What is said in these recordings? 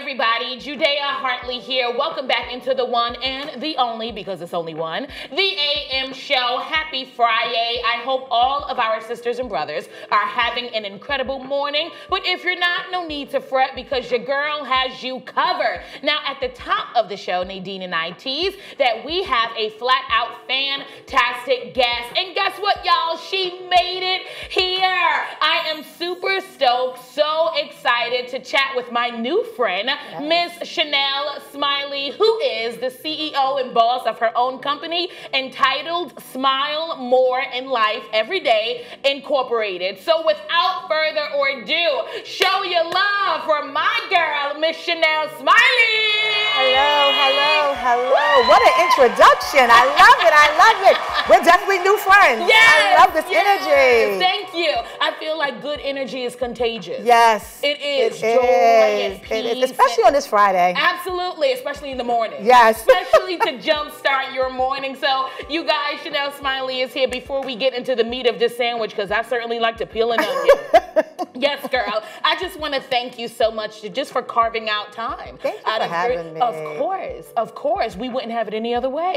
everybody, Judea Hartley here. Welcome back into the one and the only, because it's only one, the AM show. Happy Friday. I hope all of our sisters and brothers are having an incredible morning. But if you're not, no need to fret, because your girl has you covered. Now, at the top of the show, Nadine and I tease that we have a flat out fantastic guest. And guess what, y'all? She made it here. I am super stoked, so excited to chat with my new friend, Miss Chanell Smiley, who is the CEO and boss of her own company entitled Smile More in Life Every Day Incorporated. So without further ado, show your love for my girl, Miss Chanell Smiley. Hello, hello, hello. What an introduction. I love it. I love it. We're definitely new friends. Yes, I love this energy. Thank you. I feel like good energy is contagious. Yes. It is. It Joy is. and peace. It is. Especially on this Friday. Absolutely, especially in the morning. Yes. Especially to jumpstart your morning. So, you guys, Chanell Smiley is here. Before we get into the meat of this sandwich, because I certainly like to peel an onion. Yes, girl. I just want to thank you so much just for carving out time. Thank you for having me. Of course. We wouldn't have it any other way.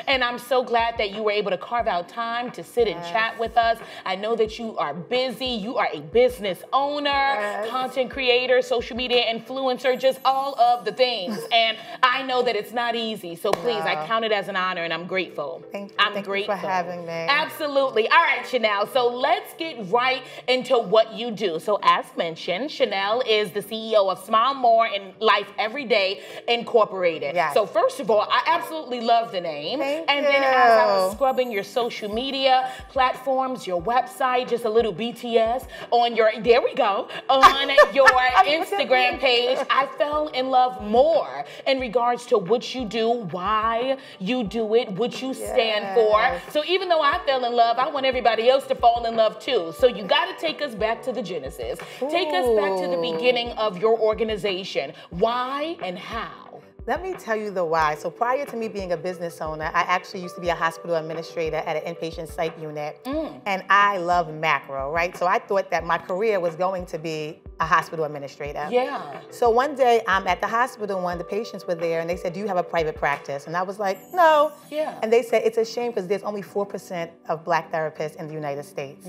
And I'm so glad that you were able to carve out time to sit and chat with us. I know that you are busy. You are a business owner, content creator, social media influencer, just all of the things. And I know that it's not easy. So please, I count it as an honor, and I'm grateful. Thank you. I'm Thank grateful. you for having me. Absolutely. All right, Chanell. So let's get right into what you do. So as mentioned, Chanell is the CEO of Smile More in Life Every Day Incorporated. Yes. So first of all, I absolutely love the name. Thank and you. then as I was scrubbing your social media platforms, your website, just a little BTS on your, there we go, on your Instagram page, I fell in love more in regards to what you do, why you do it, what you stand for. So even though I fell in love, I want everybody else to fall in love too. So you got to take us back to the Genesis. Take us back to the beginning of your organization. Why and how? Let me tell you the why. So prior to me being a business owner, I actually used to be a hospital administrator at an inpatient psych unit. And I love macro, right? So I thought that my career was going to be a hospital administrator. Yeah. So one day I'm at the hospital, one of the patients were there, and they said, do you have a private practice? And I was like, no. Yeah. And they said, it's a shame because there's only 4% of Black therapists in the United States.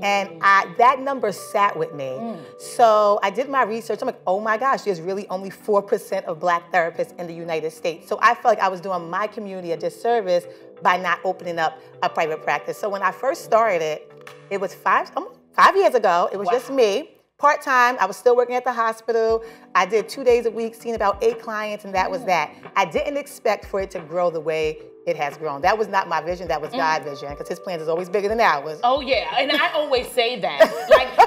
And that number sat with me. So I did my research. I'm like, oh my gosh, there's really only 4% of Black therapists in the United States. So I felt like I was doing my community a disservice by not opening up a private practice. So when I first started, it was 5 years ago. It was just me, part-time. I was still working at the hospital. I did 2 days a week, seeing about 8 clients, and that was that. I didn't expect for it to grow the way it has grown. That was not my vision, that was God's vision, because his plans is always bigger than ours. Oh yeah, and I always say that.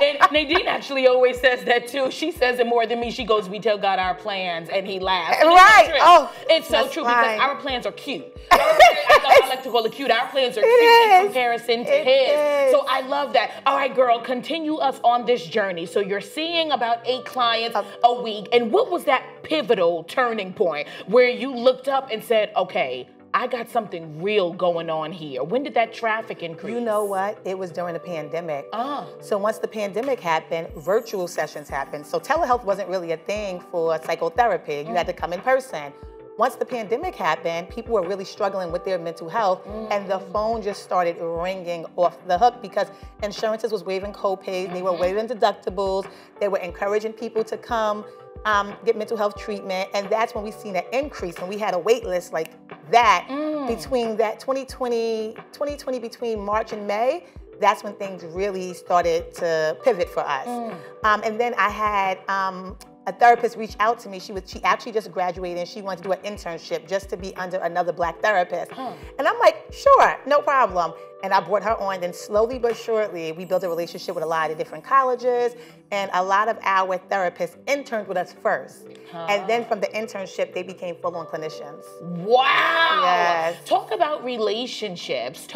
And Nadine actually always says that too. She says it more than me. She goes, we tell God our plans, and he laughs. And right, it's so true because our plans are cute. I like to call it cute. Our plans are cute in comparison to his. So I love that. All right, girl, continue us on this journey. So you're seeing about 8 clients a week, and what was that pivotal turning point where you looked up and said, okay, I got something real going on here? When did that traffic increase? You know what? It was during the pandemic. So once the pandemic happened, virtual sessions happened. So telehealth wasn't really a thing for psychotherapy. You had to come in person. Once the pandemic happened, people were really struggling with their mental health, and the phone just started ringing off the hook because insurances was waiving co-pays, they were waiving deductibles, they were encouraging people to come get mental health treatment, and that's when we seen an increase, and we had a wait list like that between that 2020 between March and May. That's when things really started to pivot for us. And then I had a therapist reach out to me. She actually just graduated, and she wanted to do an internship just to be under another Black therapist. And I'm like, sure, no problem. And I brought her on, then slowly but surely, we built a relationship with a lot of different colleges, and a lot of our therapists interned with us first. And then from the internship, they became full-on clinicians. Wow! Yes. Talk about relationships.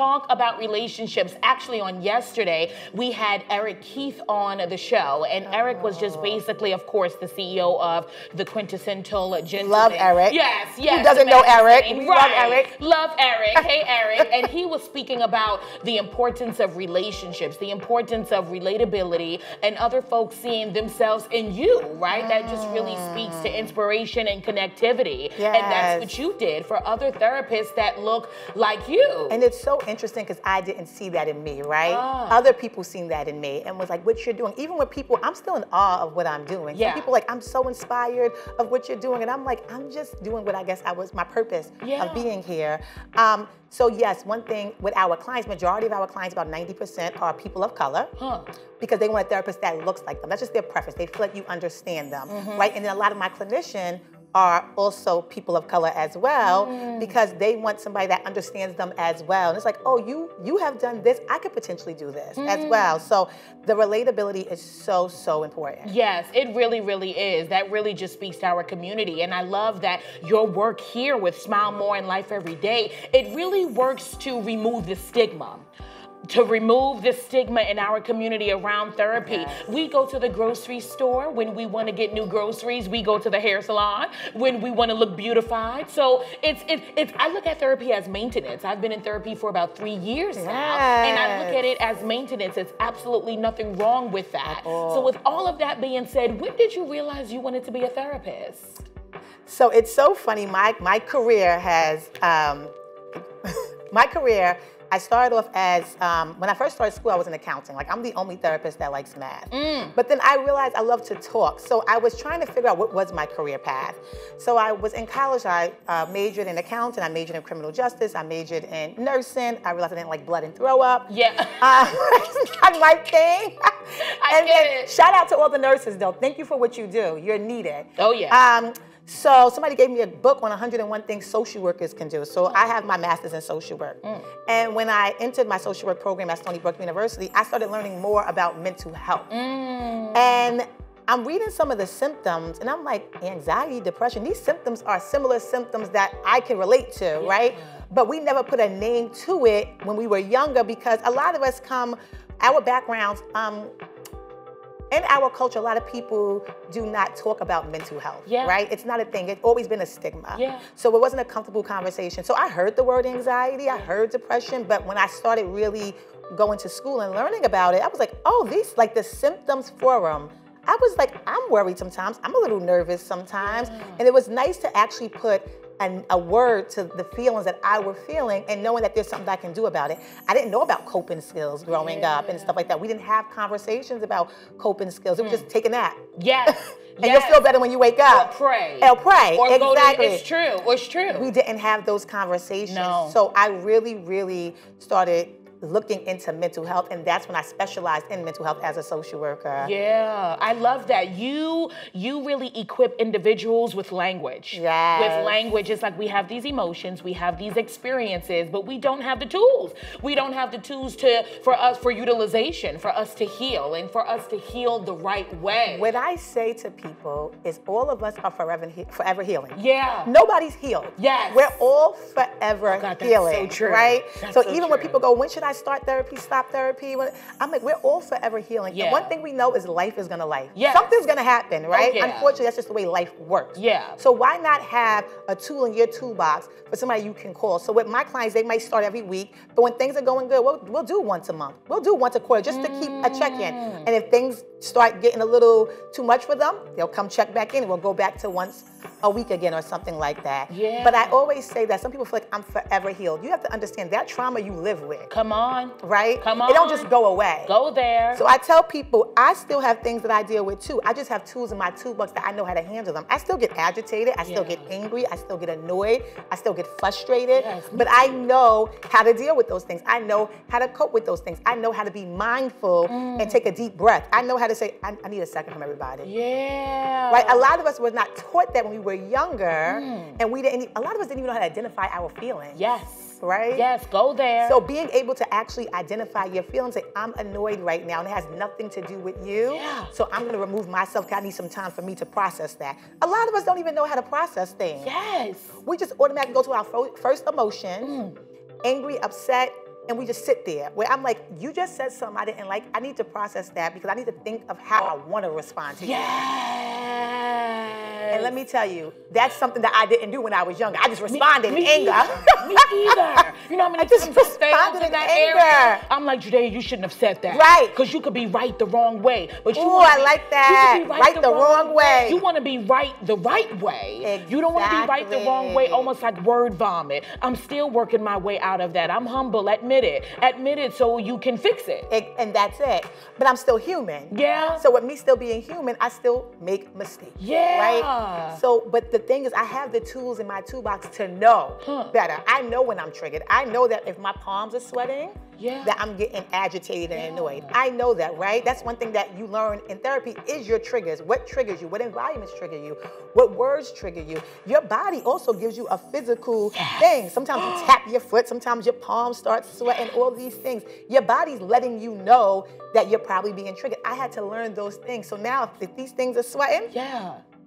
Actually, on yesterday, we had Eric Keith on the show, and Eric was just basically, of course, the CEO of the Quintessential Gentleman. Love Eric. Yes. Who doesn't know Eric? We love Eric. Love Eric. Hey, Eric. And he was speaking about about the importance of relationships, the importance of relatability, and other folks seeing themselves in you, right? That just really speaks to inspiration and connectivity. Yes. And that's what you did for other therapists that look like you. And it's so interesting because I didn't see that in me, right? Other people seen that in me and was like, what you're doing. Even with people, I'm still in awe of what I'm doing. Yeah. Some people like, I'm so inspired of what you're doing. And I'm like, I'm just doing what I guess my purpose of being here. So yes, one thing with our clients, majority of our clients, about 90% are people of color, because they want a therapist that looks like them. That's just their preference. They feel like you understand them, right? And then a lot of my clinicians are also people of color as well, because they want somebody that understands them as well. And it's like, oh, you have done this, I could potentially do this as well. So the relatability is so, so important. Yes, it really, really is. That really just speaks to our community. And I love that your work here with Smile More in Life Every Day, it really works to remove the stigma. To remove the stigma in our community around therapy. Yes. We go to the grocery store when we want to get new groceries. We go to the hair salon when we want to look beautified. So it's I look at therapy as maintenance. I've been in therapy for about 3 years now, and I look at it as maintenance. It's absolutely nothing wrong with that. So with all of that being said, when did you realize you wanted to be a therapist? So it's so funny. My career has I started off as, when I first started school, I was in accounting. Like, I'm the only therapist that likes math. But then I realized I love to talk. So I was trying to figure out what was my career path. So I was in college, I majored in accounting, I majored in criminal justice, I majored in nursing. I realized I didn't like blood and throw up. Yeah. It's not my thing. I get it. Shout out to all the nurses, though. Thank you for what you do. You're needed. Oh, yeah. So somebody gave me a book on 101 things social workers can do. So I have my master's in social work. And when I entered my social work program at Stony Brook University, I started learning more about mental health. And I'm reading some of the symptoms and I'm like, anxiety, depression, these symptoms are similar symptoms that I can relate to, right? But we never put a name to it when we were younger, because a lot of us our backgrounds, in our culture, a lot of people do not talk about mental health, right? It's not a thing. It's always been a stigma. So it wasn't a comfortable conversation. So I heard the word anxiety, I heard depression, but when I started really going to school and learning about it, I was like, oh, these, like the symptoms forum, I was like, I'm worried sometimes. I'm a little nervous sometimes. And it was nice to actually put a word to the feelings that I were feeling, and knowing that there's something that I can do about it. I didn't know about coping skills growing up and stuff like that. We didn't have conversations about coping skills. It was just take a nap. And you'll feel better when you wake up. Or pray. Or pray. Or exactly. It's true. It's true. We didn't have those conversations. No. So I really, really started looking into mental health, and that's when I specialized in mental health as a social worker. Yeah, I love that. You really equip individuals with language. Yes. With language, it's like we have these emotions, we have these experiences, but we don't have the tools. We don't have the tools for utilization, for us to heal, and for us to heal the right way. What I say to people is all of us are forever healing. Yeah. Nobody's healed. Yes. We're all forever healing. So true. Right? That's so so even true. when people go, when should I start therapy, stop therapy? I'm like, we're all forever healing. Yeah. And one thing we know is life is gonna life. Yes. Something's gonna happen, right? Oh, yeah. Unfortunately, that's just the way life works. Yeah. So why not have a tool in your toolbox for somebody you can call? So with my clients, they might start every week, but when things are going good, we'll do once a month. We'll do once a quarter, just to keep a check-in. And if things start getting a little too much for them, they'll come check back in, and we'll go back to once a week again or something like that. Yeah. But I always say that some people feel like I'm forever healed. You have to understand that trauma you live with. Come on. Right? Come on. It don't just go away. Go there. So I tell people, I still have things that I deal with too. I just have tools in my toolbox that I know how to handle them. I still get agitated. I still get angry. I still get annoyed. I still get frustrated. Yes. But I know how to deal with those things. I know how to cope with those things. I know how to be mindful and take a deep breath. I know how to say, I need a second from everybody. Yeah. Right? A lot of us were not taught that when we were younger, and a lot of us didn't even know how to identify our feelings. Yes. Right? Yes, go there. So being able to actually identify your feelings, say, I'm annoyed right now, and it has nothing to do with you. Yeah. So I'm gonna remove myself, because I need some time for me to process that. A lot of us don't even know how to process things. Yes. We just automatically go to our first emotion, angry, upset, and we just sit there. Where I'm like, you just said something I didn't like. I need to process that, because I need to think of how I want to respond to you. And let me tell you, that's something that I didn't do when I was younger. I just responded in anger. Me either. You know how many just times I failed responded in that anger. area? I'm like, Judea, you shouldn't have said that. Right. Because you could be right the wrong way. But you I like that. You could be right the wrong way. You want to be right the right way. Exactly. You don't want to be right the wrong way, almost like word vomit. I'm still working my way out of that. I'm humble. Admit it. Admit it so you can fix it. And that's it. But I'm still human. Yeah. So with me still being human, I still make mistakes. Yeah. Right? So, but the thing is, I have the tools in my toolbox to know better. I know when I'm triggered. I know that if my palms are sweating, that I'm getting agitated and annoyed. I know that, right? That's one thing that you learn in therapy is your triggers. What triggers you? What environments trigger you? What words trigger you? Your body also gives you a physical thing. Sometimes you tap your foot. Sometimes your palms start sweating, all these things. Your body's letting you know that you're probably being triggered. I had to learn those things. So now if these things are sweating,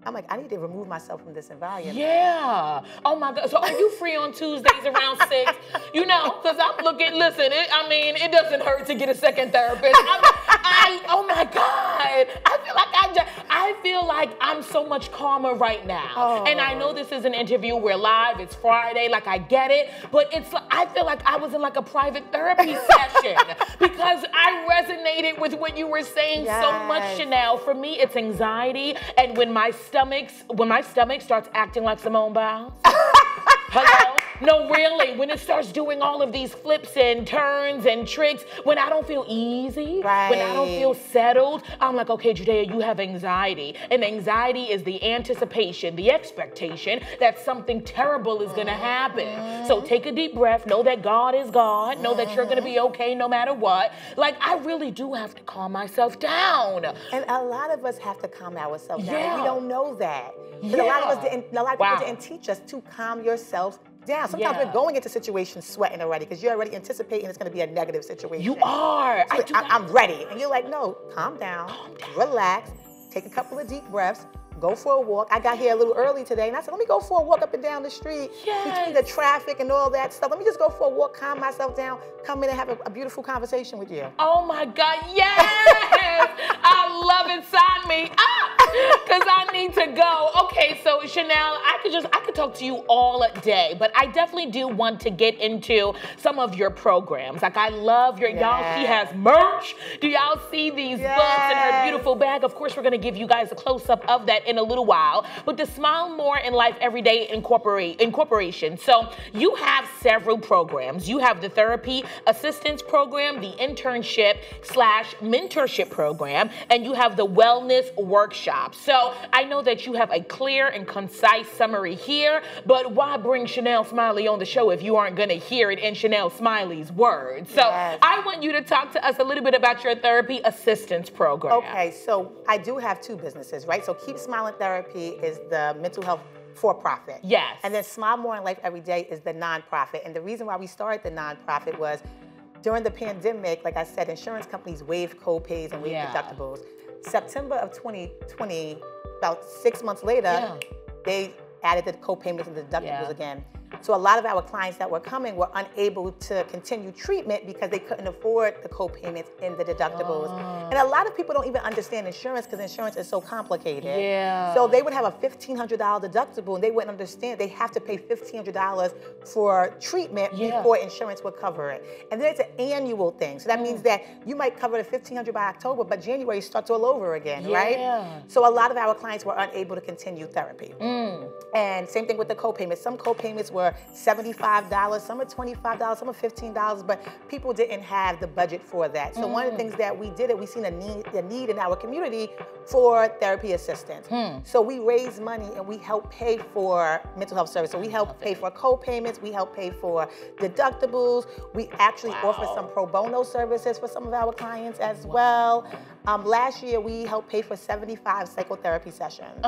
I'm like, I need to remove myself from this environment. Yeah. Oh my God. So are you free on Tuesdays around 6? You know, because I'm looking, listen, it doesn't hurt to get a second therapist. Oh my God. I feel like I'm so much calmer right now. Oh. And I know this is an interview, we're live, it's Friday, like I get it, but I feel like I was in like a private therapy session because I resonated with what you were saying so much, Chanell. For me, it's anxiety, and when my stomach starts acting like Simone Biles. Hello? No, really, when it starts doing all of these flips and turns and tricks, when I don't feel easy, when I don't feel settled, I'm like, okay, Judea, you have anxiety. And anxiety is the anticipation, the expectation that something terrible is gonna happen. So take a deep breath, know that God is God, know that you're gonna be okay no matter what. Like, I really do have to calm myself down. And a lot of us have to calm ourselves down. And we don't know that. But a lot of people didn't teach us to calm yourself down. Sometimes we're going into situations sweating already because you're already anticipating it's going to be a negative situation. You are. So I'm ready. And you're like, no, calm down, relax, take a couple of deep breaths, go for a walk. I got here a little early today, and I said, let me go for a walk up and down the street between the traffic and all that stuff. Let me just go for a walk, calm myself down, come in and have a beautiful conversation with you. Oh my God, yes! I love it, sign me up, because I need to go. Okay, so Chanell, I could talk to you all day, but I definitely do want to get into some of your programs. Like, I love y'all, she has merch. Do y'all see these books in her beautiful bag? Of course, we're gonna give you guys a close-up of that in a little while, but the Smile More in Life Everyday Incorporation. So you have several programs. You have the therapy assistance program, the internship/mentorship program, and you have the wellness workshop. So I know that you have a clear and concise summary here, but why bring Chanell Smiley on the show if you aren't gonna hear it in Chanell Smiley's words? So I want you to talk to us a little bit about your therapy assistance program. Okay, so I do have two businesses, right? So Keep Smiling Therapy is the mental health for-profit. Yes. And then Smile More in Life Every Day is the nonprofit. And the reason why we started the nonprofit was during the pandemic, like I said, insurance companies waived co-pays and waived deductibles. September of 2020, about 6 months later, they added the co-payments and the deductibles again. So a lot of our clients that were coming were unable to continue treatment because they couldn't afford the co-payments and the deductibles. And a lot of people don't even understand insurance because insurance is so complicated. So they would have a $1,500 deductible and they wouldn't understand they have to pay $1,500 for treatment before insurance would cover it. And then it's an annual thing. So that means that you might cover the $1,500 by October, but January starts all over again, right? So a lot of our clients were unable to continue therapy. And same thing with the co-payments. Some co-payments were $75, some are $25, some are $15, but people didn't have the budget for that. So one of the things that we did, we seen a need in our community for therapy assistance. So we raised money and we help pay for mental health services. So we help pay for co-payments, we help pay for deductibles. We actually offer some pro bono services for some of our clients as well. Last year, we helped pay for 75 psychotherapy sessions.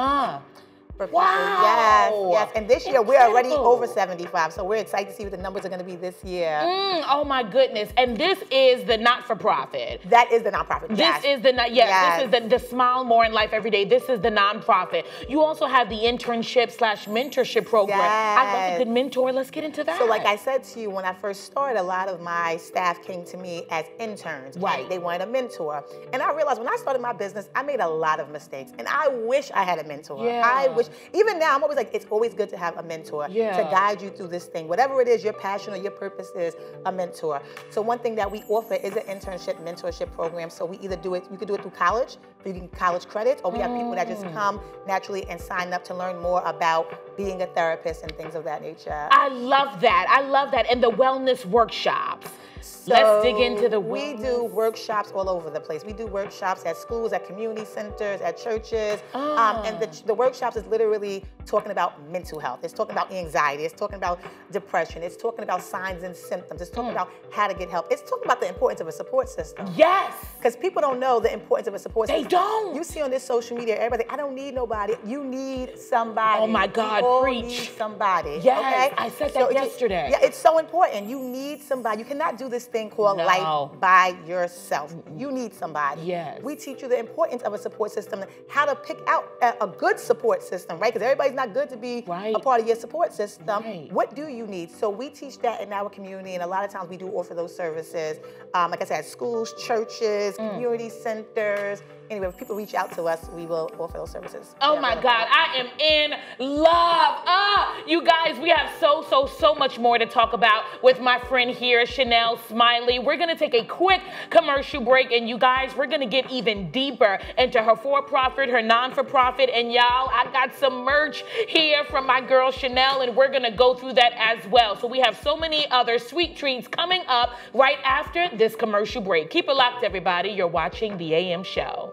For people. Yes. And this year we're already over 75, so we're excited to see what the numbers are going to be this year. Oh my goodness! And this is the not-for-profit. That is the nonprofit. This is the this is the Smile More in Life Every Day. This is the nonprofit. You also have the internship/mentorship program. I love a good mentor. Let's get into that. So, like I said to you, when I first started, a lot of my staff came to me as interns. Right. They wanted a mentor, and I realized when I started my business, I made a lot of mistakes, and I wish I had a mentor. I wish wish, even now, I'm always like, it's always good to have a mentor to guide you through this thing. Whatever it is, your passion or your purpose is, a mentor. So one thing that we offer is an internship mentorship program. So we either do it, you can do it through college, you can college credits, or we have people that just come naturally and sign up to learn more about being a therapist and things of that nature. I love that. I love that. And the wellness workshops. So let's dig into the We do workshops all over the place. We do workshops at schools, at community centers, at churches. And the workshops is literally talking about mental health. It's talking about anxiety. It's talking about depression. It's talking about signs and symptoms. It's talking about how to get help. It's talking about the importance of a support system. Yes. Because people don't know the importance of a support system. They don't. You see on this social media, everybody, I don't need nobody. You need somebody. Oh my God, you all preach. Need somebody. Yes, okay? I said that yesterday. Yeah, it's so important. You need somebody. You cannot do this thing called life by yourself. You need somebody. Yes. We teach you the importance of a support system, how to pick out a good support system, right? Because everybody's not good to be a part of your support system. Right. What do you need? So we teach that in our community, and a lot of times we do offer those services. Like I said, schools, churches, community centers. Anyway, if people reach out to us, we will offer those services. Oh my God, I am in love. You guys, we have so much more to talk about with my friend here, Chanell Smiley. We're gonna take a quick commercial break, and you guys, we're gonna get even deeper into her for-profit, her non-for-profit, and y'all, I got some merch here from my girl Chanell, and we're gonna go through that as well. So we have so many other sweet treats coming up right after this commercial break. Keep it locked, everybody. You're watching The AM Show.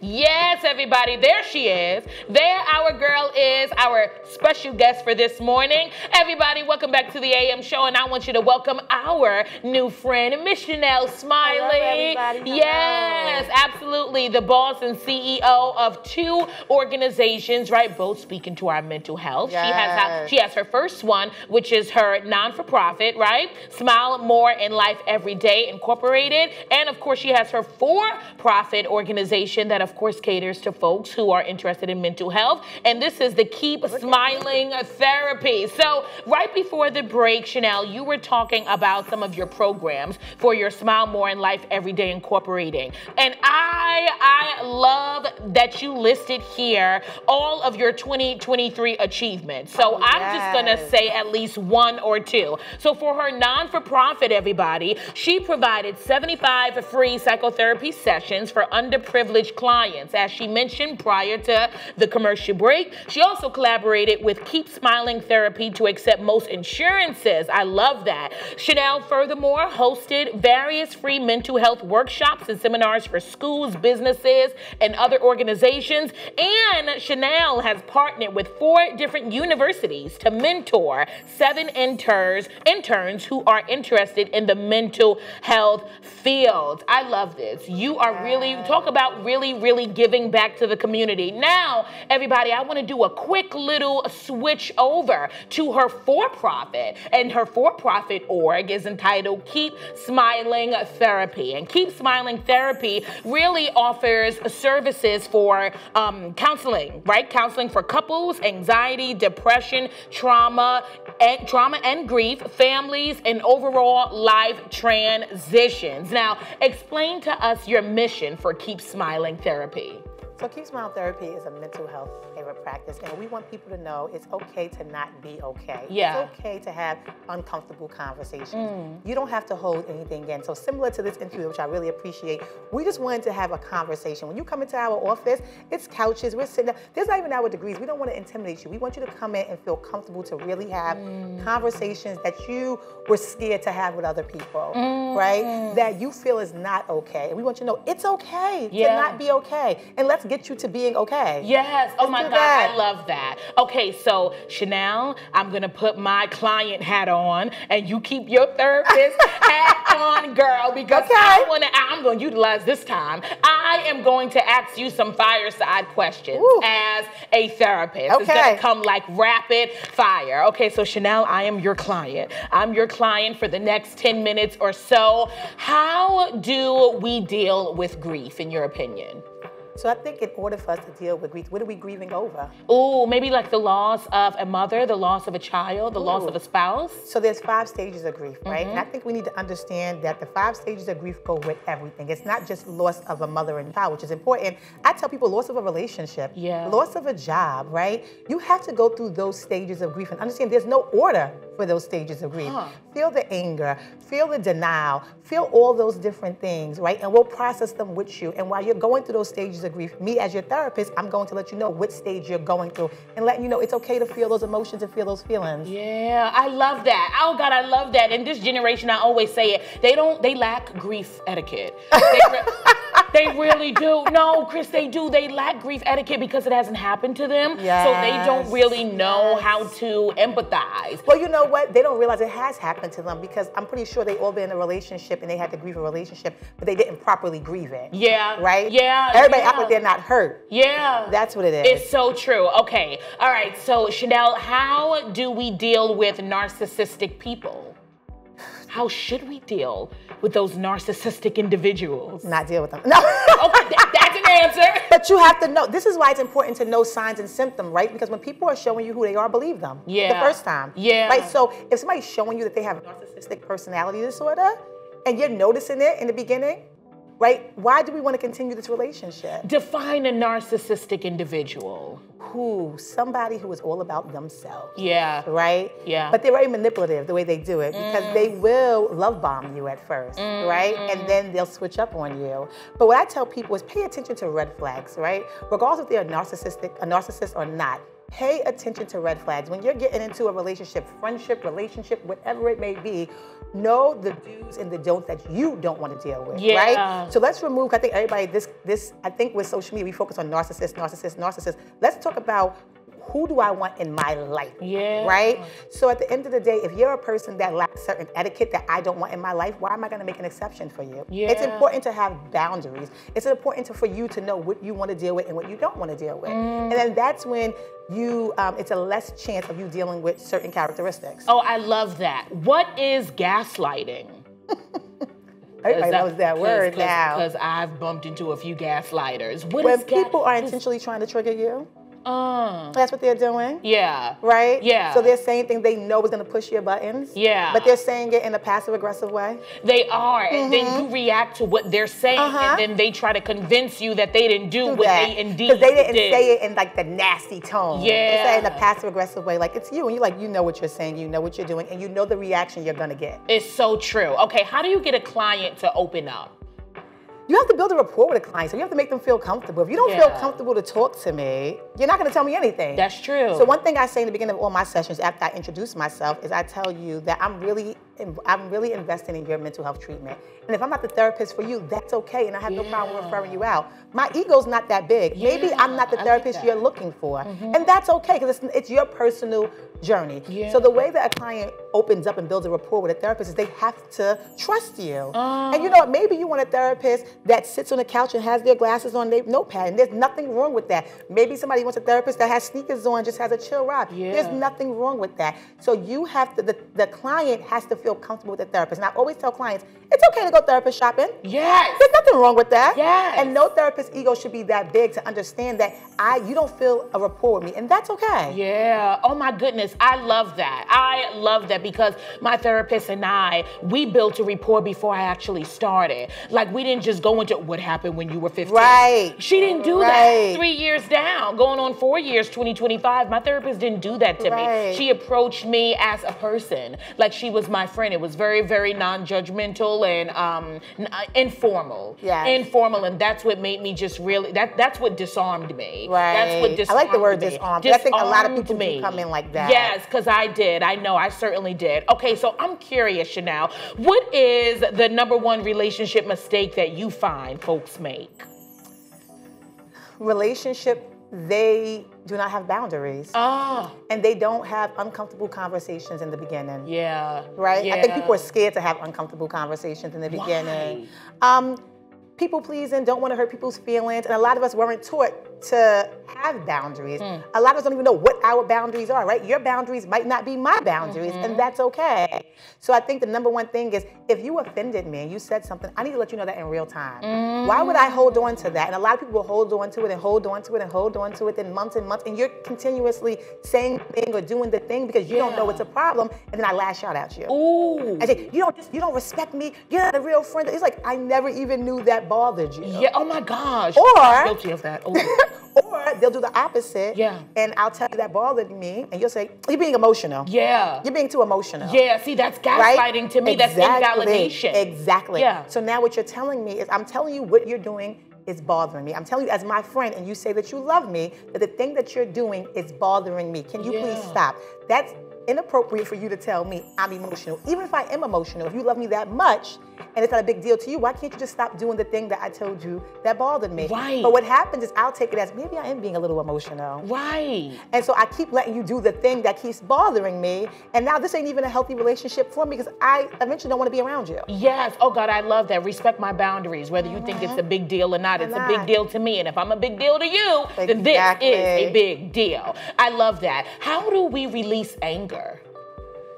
Yes, everybody, there she is. There our girl is, our special guest for this morning. Everybody, welcome back to the AM Show, and I want you to welcome our new friend, Miss Chanell Smiley. Hello, everybody. Yes, absolutely. The boss and CEO of 2 organizations, right? Both speaking to our mental health. Yes. She has her first one, which is her non-for-profit, right? Smile More in Life Every Day Incorporated. And of course, she has her for-profit organization that, of course, caters to folks who are interested in mental health. And this is the Keep Smiling Therapy. So right before the break, Chanell, you were talking about some of your programs for your Smile More in Life Everyday Incorporating. And I love that you listed here all of your 2023 achievements. So I'm just going to say at least 1 or 2. So for her non-for-profit, everybody, she provided 75 free psychotherapy sessions for underprivileged clients. As she mentioned prior to the commercial break, she also collaborated with Keep Smiling Therapy to accept most insurances. I love that. Chanell, furthermore, hosted various free mental health workshops and seminars for schools, businesses, and other organizations. And Chanell has partnered with 4 different universities to mentor 7 interns who are interested in the mental health field. I love this. You are really, talk about really giving back to the community. Now, everybody, I want to do a quick little switch over to her for-profit. And her for-profit org is entitled Keep Smiling Therapy. And Keep Smiling Therapy really offers services for counseling, right? Counseling for couples, anxiety, depression, trauma and grief, families, and overall life transitions. Now, explain to us your mission for Keep Smiling Therapy. So Keep Smiling Therapy is a mental health favorite practice, and we want people to know it's okay to not be okay. Yeah. It's okay to have uncomfortable conversations. You don't have to hold anything in. So similar to this interview, which I really appreciate, we just wanted to have a conversation. When you come into our office, it's couches, we're sitting there. There's not even our degrees. We don't want to intimidate you. We want you to come in and feel comfortable to really have conversations that you were scared to have with other people, right? That you feel is not okay. And we want you to know it's okay to not be okay. And let's get you to being okay. Yes. Oh my do God, that. I love that. Okay, so Chanell, I'm gonna put my client hat on, and you keep your therapist hat on, girl, because I'm going to utilize this time. I am going to ask you some fireside questions as a therapist. It's gonna come like rapid fire. Okay, so Chanell, I am your client. I'm your client for the next 10 minutes or so. How do we deal with grief, in your opinion? So I think in order for us to deal with grief, what are we grieving over? Ooh, maybe like the loss of a mother, the loss of a child, the loss of a spouse. So there's 5 stages of grief, right? And I think we need to understand that the 5 stages of grief go with everything. It's not just loss of a mother and child, which is important. I tell people loss of a relationship, loss of a job, right? You have to go through those stages of grief and understand there's no order for those stages of grief. Feel the anger, feel the denial, feel all those different things, right? And we'll process them with you. And while you're going through those stages of grief, me as your therapist, I'm going to let you know which stage you're going through and letting you know it's okay to feel those emotions and feel those feelings. Yeah, I love that. Oh God, I love that. In this generation, I always say it, they lack grief etiquette. They really do. No, Chris, they do. They lack grief etiquette because it hasn't happened to them. So they don't really know how to empathize. Well, you know what? They don't realize it has happened to them because I'm pretty sure they all been in a relationship and they had to grieve a relationship, but they didn't properly grieve it. Yeah. Right? Yeah. Everybody act like they're not hurt. Yeah. That's what it is. It's so true. Okay. All right. So, Chanell, how do we deal with narcissistic people? How should we deal with those narcissistic individuals? Not deal with them. No. Okay, that's an answer. But you have to know. This is why it's important to know signs and symptoms, right? Because when people are showing you who they are, believe them. Yeah. The first time. Yeah. Right? So if somebody's showing you that they have narcissistic personality disorder and you're noticing it in the beginning, right? Why do we want to continue this relationship? Define a narcissistic individual. Somebody who is all about themselves. Yeah. Right? Yeah. But they're very manipulative the way they do it because they will love bomb you at first, right? And then they'll switch up on you. But what I tell people is pay attention to red flags, right? Regardless if they're a narcissist or not. Pay attention to red flags. When you're getting into a relationship, friendship, relationship, whatever it may be, know the do's and the don'ts that you don't want to deal with, right? So let's remove, I think everybody, I think with social media, we focus on narcissist. Let's talk about who do I want in my life, right? So at the end of the day, if you're a person that lacks certain etiquette that I don't want in my life, why am I gonna make an exception for you? It's important to have boundaries. It's important for you to know what you want to deal with and what you don't want to deal with. And then that's when it's a less chance of you dealing with certain characteristics. Oh, I love that. What is gaslighting? Everybody knows that word now. Because I've bumped into a few gaslighters. When people are intentionally trying to trigger you, that's what they're doing. Yeah. Right? Yeah. So they're saying things they know is going to push your buttons. Yeah. But they're saying it in a passive-aggressive way. They are. And then you react to what they're saying. And then they try to convince you that they didn't do what they indeed did. Because they didn't say it in like the nasty tone. Yeah. They say it in a passive-aggressive way. Like, it's you. And you're like, you know what you're saying. You know what you're doing. And you know the reaction you're going to get. It's so true. Okay, how do you get a client to open up? You have to build a rapport with a client, so you have to make them feel comfortable. If you don't feel comfortable to talk to me, you're not going to tell me anything. That's true. So one thing I say in the beginning of all my sessions after I introduce myself is I tell you that I'm really investing in your mental health treatment. And if I'm not the therapist for you, that's okay, and I have no problem referring you out. My ego's not that big. Maybe I'm not the therapist you're looking for, and that's okay, because it's your personal journey. So the way that a client opens up and builds a rapport with a therapist is they have to trust you. And you know what, maybe you want a therapist that sits on the couch and has their glasses on their notepad, and there's nothing wrong with that. Maybe somebody wants a therapist that has sneakers on, just has a chill ride. There's nothing wrong with that. So you have to, the client has to feel comfortable with the therapist. And I always tell clients, it's okay to go therapist shopping. Yes. There's nothing wrong with that. Yes. And no therapist ego should be that big to understand that you don't feel a rapport with me, and that's okay. Yeah. Oh my goodness. I love that. I love that because my therapist and we built a rapport before I actually started. Like, we didn't just go into what happened when you were 15. Right. She didn't do that. 3 years down, going on 4 years, 2025. My therapist didn't do that to me. She approached me as a person, like she was my friend. It was very, very non-judgmental and informal. Informal, and that's what made me just really, that's what disarmed me. That's what disarmed me. I like the word disarmed. I think a lot of people do come in like that. Yes, because I did. I know, I certainly did. Okay, so I'm curious, Chanell, what is the #1 relationship mistake that you find folks make? relationship, they do not have boundaries. And they don't have uncomfortable conversations in the beginning. Yeah. Right? Yeah. I think people are scared to have uncomfortable conversations in the beginning. People pleasing, don't want to hurt people's feelings, and a lot of us weren't taught to have boundaries. A lot of us don't even know what our boundaries are, right? Your boundaries might not be my boundaries, and that's okay. So I think the number one thing is, if you offended me and you said something, I need to let you know that in real time. Why would I hold on to that? And a lot of people will hold on to it and hold on to it and hold on to it in months and months, and you're continuously saying the thing or doing the thing because you don't know it's a problem, and then I lash out at you. Ooh. I say, you don't respect me, you're not a real friend. It's like, I never even knew that bothered you. Yeah, oh my gosh. Or, I'm guilty of that. or they'll do the opposite. Yeah. And I'll tell you that bothered me, and you'll say, you're being emotional. Yeah. You're being too emotional. Yeah, see, that's gaslighting to me. Exactly. That's invalidation. Exactly. Yeah. So now what you're telling me is, I'm telling you what you're doing is bothering me. I'm telling you as my friend, and you say that you love me, that the thing that you're doing is bothering me. Can you please stop? That's inappropriate for you to tell me I'm emotional. Even if I am emotional, if you love me that much and it's not a big deal to you, why can't you just stop doing the thing that I told you that bothered me? Right. But what happens is I'll take it as, maybe I am being a little emotional. Right. And so I keep letting you do the thing that keeps bothering me. And now this ain't even a healthy relationship for me because I eventually don't want to be around you. Yes. Oh God, I love that. Respect my boundaries, whether you think it's a big deal or not. It's a big deal to me. And if I'm a big deal to you, then this is a big deal. I love that. How do we release anger?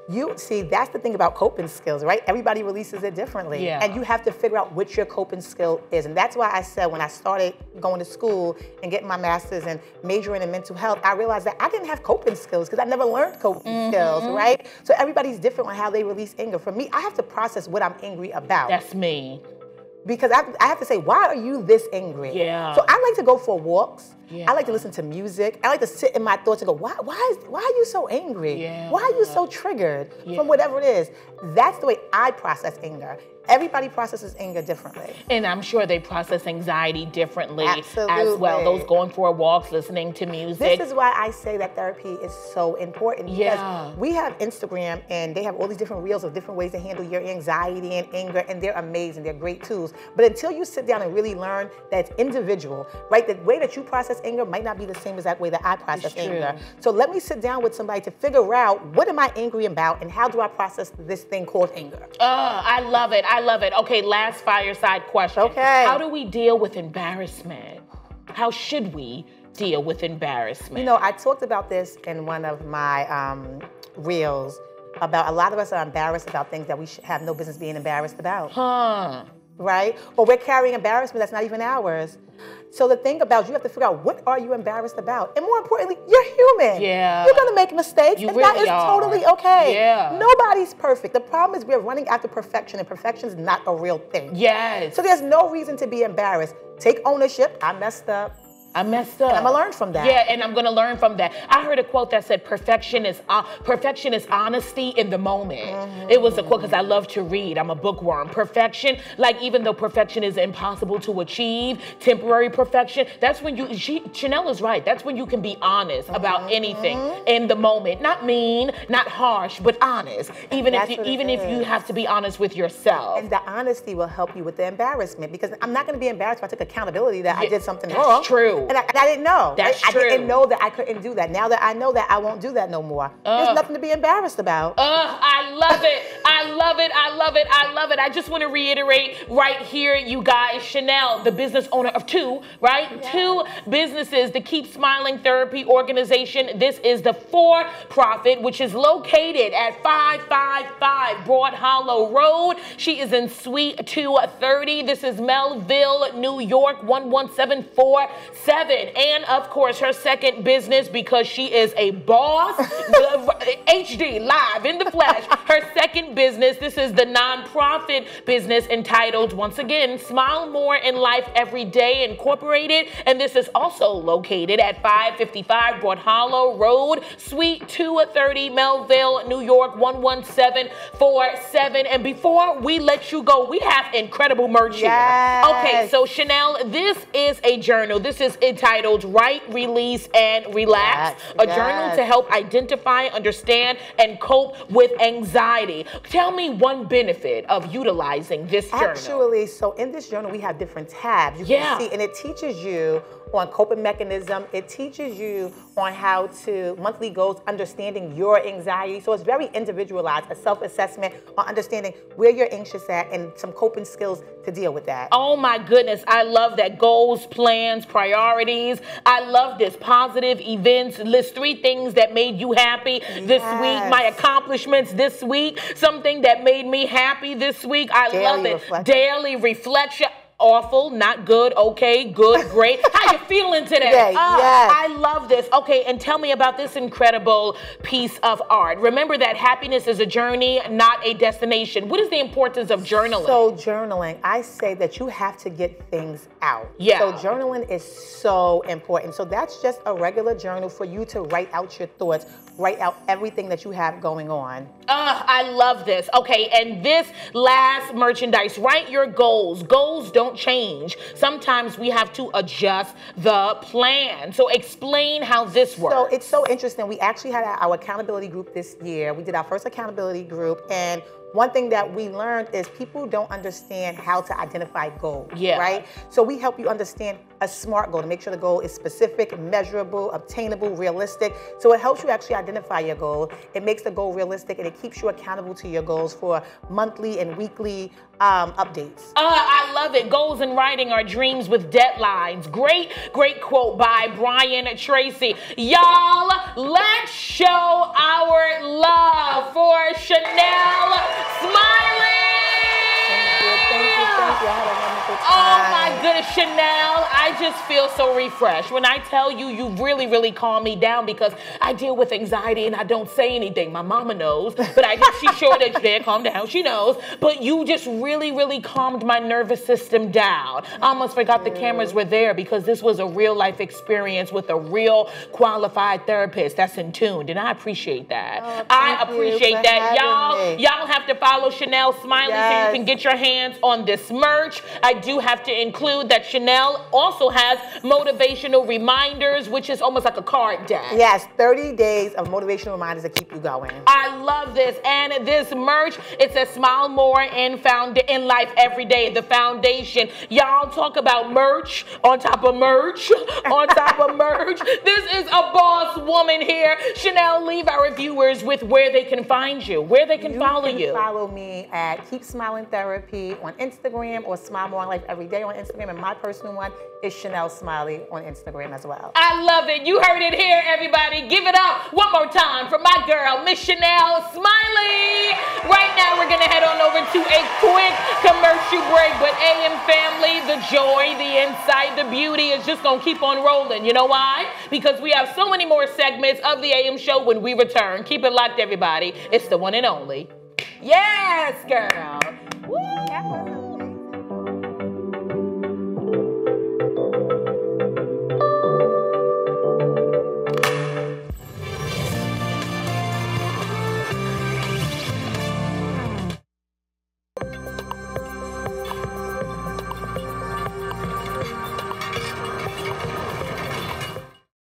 You see, that's the thing about coping skills, right? Everybody releases it differently. Yeah. And you have to figure out what your coping skill is. And that's why I said when I started going to school and getting my master's and majoring in mental health, I realized that I didn't have coping skills because I never learned coping skills, right? So everybody's different on how they release anger. For me, I have to process what I'm angry about. That's me. Because I have to say, why are you this angry? Yeah. So I like to go for walks. Yeah. I like to listen to music. I like to sit in my thoughts and go, why are you so angry? Yeah. Why are you so triggered from whatever it is? That's the way I process anger. Everybody processes anger differently. And I'm sure they process anxiety differently as Absolutely. well. Those going for walks, listening to music. This is why I say that therapy is so important. Because Yeah. we have Instagram and they have all these different reels of different ways to handle your anxiety and anger, and they're amazing. They're great tools. But until you sit down and really learn that it's individual, right? The way that you process anger might not be the same as that way that I process anger. So let me sit down with somebody to figure out what am I angry about and how do I process this thing called anger. I love it. I love it. Okay, last fireside question. Okay. How do we deal with embarrassment? How should we deal with embarrassment? You know, I talked about this in one of my reels about a lot of us are embarrassed about things that we have no business being embarrassed about. Right? Or we're carrying embarrassment that's not even ours. So the thing about you have to figure out, what are you embarrassed about? And more importantly, you're human. Yeah. You're gonna make mistakes, You and really that is are. totally okay. Yeah. Nobody's perfect. The problem is we're running after perfection, and perfection is not a real thing. Yes. So there's no reason to be embarrassed. Take ownership. I messed up. I messed up. And I'm gonna learn from that. Yeah, and I'm gonna learn from that. I heard a quote that said, perfection is honesty in the moment. It was a quote because I love to read. I'm a bookworm. Perfection, like even though perfection is impossible to achieve, temporary perfection, that's when Chanell is right. That's when you can be honest about anything in the moment. Not mean, not harsh, but honest. Even if you have to be honest with yourself. And the honesty will help you with the embarrassment, because I'm not gonna be embarrassed if I took accountability that I did something wrong. That's true. And I didn't know. That's I true. didn't know that I couldn't do that. Now that I know that, I won't do that no more. There's nothing to be embarrassed about. I love it. I love it. I love it. I love it. I just want to reiterate right here, you guys, Chanell, the business owner of two, right? Yeah. 2 businesses, the Keep Smiling Therapy Organization. This is the for-profit, which is located at 555 Broad Hollow Road. She is in Suite 230. This is Melville, New York, 11747. And of course, her second business, because she is a boss, HD, live in the flesh. Her second business, this is the nonprofit business entitled, once again, Smile More in Life Every Day Incorporated. And this is also located at 555 Broad Hollow Road, Suite 230, Melville, New York, 11747. 847. And before we let you go, we have incredible merch here. Okay, so Chanell, this is a journal. This is entitled Write, Release, and Relax. A journal to help identify, understand, and cope with anxiety. Tell me one benefit of utilizing this journal. Actually, so in this journal, we have different tabs. You can see, and it teaches you on coping mechanism. It teaches you on how to monthly goals, understanding your anxiety. So it's very individualized, a self-assessment on understanding where you're anxious at and some coping skills to deal with that. Oh my goodness, I love that. Goals, plans, priorities. I love this. Positive events. List 3 things that made you happy this week. My accomplishments this week. Something that made me happy this week. I love it. Daily reflection. Awful, not good, okay, good, great. How you feeling today? I love this. Okay, and tell me about this incredible piece of art. Remember that happiness is a journey, not a destination. What is the importance of journaling? So journaling, I say that you have to get things out. So journaling is so important. So that's just a regular journal for you to write out your thoughts, write out everything that you have going on. I love this. Okay, and this last merchandise, write your goals. Goals don't change. Sometimes we have to adjust the plan. So explain how this works. So it's so interesting. We actually had our accountability group this year. We did our first accountability group, and one thing that we learned is people don't understand how to identify goals, right? So we help you understand a SMART goal to make sure the goal is specific, measurable, obtainable, realistic. So it helps you actually identify your goal. It makes the goal realistic, and it keeps you accountable to your goals for monthly and weekly updates. I love it. Goals in writing are dreams with deadlines. Great, great quote by Brian Tracy. Y'all, let's show our love for Chanell Smiley. Thank you. I had a wonderful time. Oh my goodness, Chanell, I just feel so refreshed. When I tell you, you really, really calm me down because I deal with anxiety and I don't say anything. My mama knows, but she's sure that there, calm down, she knows. But you just really, really calmed my nervous system down. I almost forgot the cameras were there because this was a real life experience with a real qualified therapist that's in tune, and I appreciate that. I appreciate that. Y'all have to follow Chanell Smiley so you can get your hands on this merch. I do have to include that Chanell also has motivational reminders, which is almost like a card deck. Yes, 30 days of motivational reminders to keep you going. I love this. And this merch, it says smile more in life every day, the foundation. Y'all talk about merch on top of merch on top of merch. This is a boss woman here. Chanell, leave our viewers with where they can find you, where they can follow you. You can follow me at Keep Smiling Therapy on Instagram, or Smile More in Life Every Day on Instagram, and my personal one is Chanell Smiley on Instagram as well. I love it. You heard it here, everybody. Give it up one more time for my girl, Miss Chanell Smiley. Right now, we're going to head on over to a quick commercial break. But AM family, the joy, the insight, the beauty is just going to keep on rolling. You know why? Because we have so many more segments of the AM show when we return. Keep it locked, everybody. It's the one and only. Yes, girl. Woo!